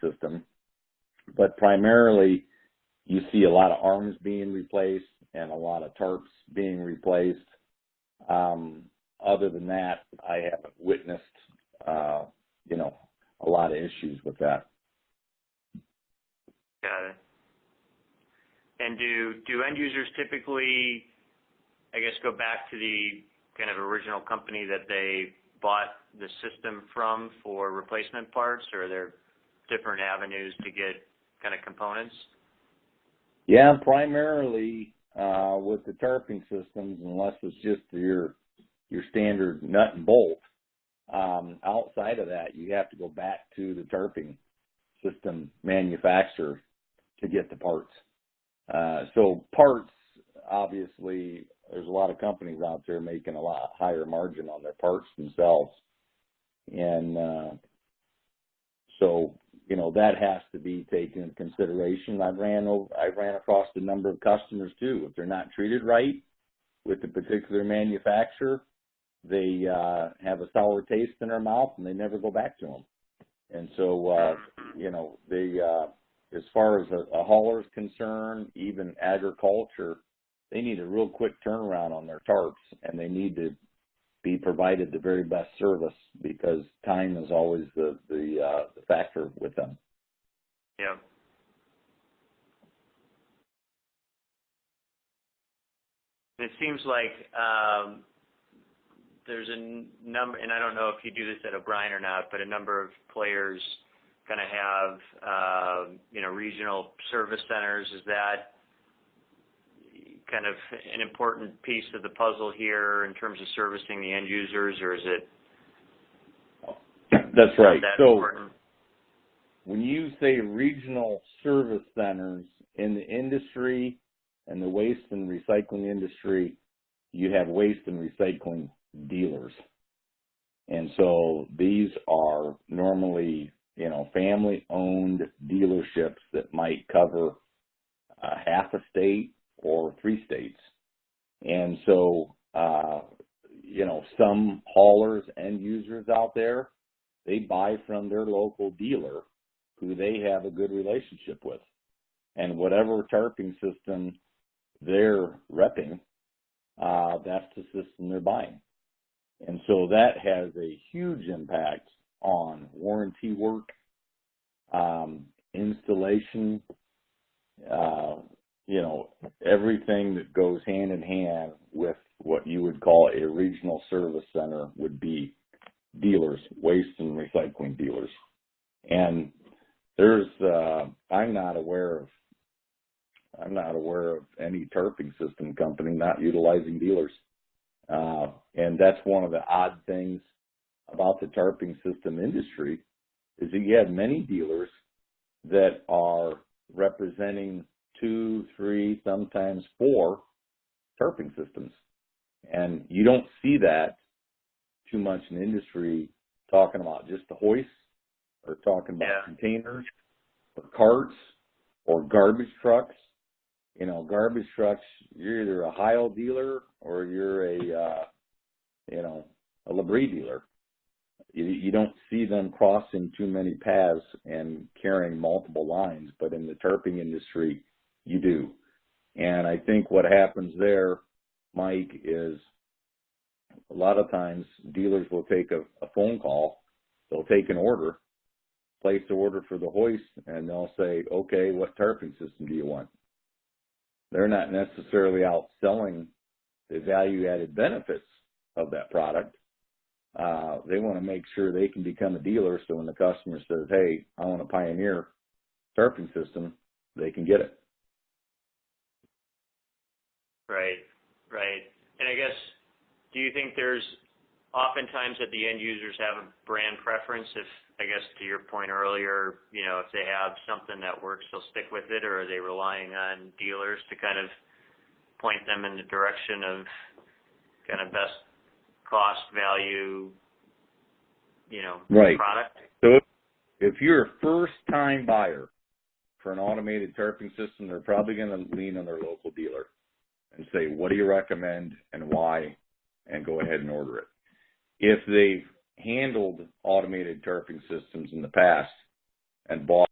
system, but primarily you see a lot of arms being replaced and a lot of tarps being replaced. Other than that, I haven't witnessed, a lot of issues with that. Got it. And do end users typically, I guess, go back to the kind of original company that they bought the system from for replacement parts, or are there different avenues to get kind of components? Yeah, primarily with the tarping systems, unless it's just your standard nut and bolt. Outside of that, you have to go back to the tarping system manufacturer to get the parts. So parts, obviously, there's a lot of companies out there making a lot higher margin on their parts themselves. And so, that has to be taken into consideration. I ran across a number of customers too. If they're not treated right with the particular manufacturer, they have a sour taste in their mouth and they never go back to them. And so, they, as far as a hauler is concerned, even agriculture, they need a real quick turnaround on their tarps, and they need to be provided the very best service because time is always the factor with them. Yeah. It seems like there's a number, and I don't know if you do this at O'Brien or not, but a number of players kind of have, regional service centers. Is that kind of an important piece of the puzzle here in terms of servicing the end users, or is it? That's right. So important? When you say regional service centers in the industry and the waste and recycling industry, you have waste and recycling dealers. And so these are normally, family-owned dealerships that might cover half a state or 3 states. And so, some haulers, end users out there, they buy from their local dealer who they have a good relationship with. And whatever tarping system they're repping, that's the system they're buying. And so that has a huge impact on warranty work, installation, everything that goes hand in hand with what you would call a regional service center would be dealers, waste and recycling dealers. And there's, I'm not aware of any tarping system company not utilizing dealers. And that's one of the odd things about the tarping system industry is that you have many dealers that are representing 2, 3, sometimes 4 tarping systems. And you don't see that too much in the industry talking about just the hoist or talking about containers or carts or garbage trucks. Garbage trucks, you're either a Heil dealer or you're a Labrie dealer. You don't see them crossing too many paths and carrying multiple lines, but in the tarping industry, you do. And I think what happens there, Mike, is a lot of times dealers will take a phone call, they'll take an order, place the order for the hoist, and they'll say, okay, what tarping system do you want? They're not necessarily out selling the value-added benefits of that product. They want to make sure they can become a dealer so when the customer says, hey, I want a Pioneer tarping system, they can get it. Right. And I guess, do you think there's oftentimes that the end users have a brand preference if, I guess to your point earlier, if they have something that works, they'll stick with it, or are they relying on dealers to kind of point them in the direction of kind of best cost value, right. product? So if you're a first-time buyer for an automated tarping system, they're probably going to lean on their local dealer and say, what do you recommend and why, and go ahead and order it. If they've handled automated tarping systems in the past and bought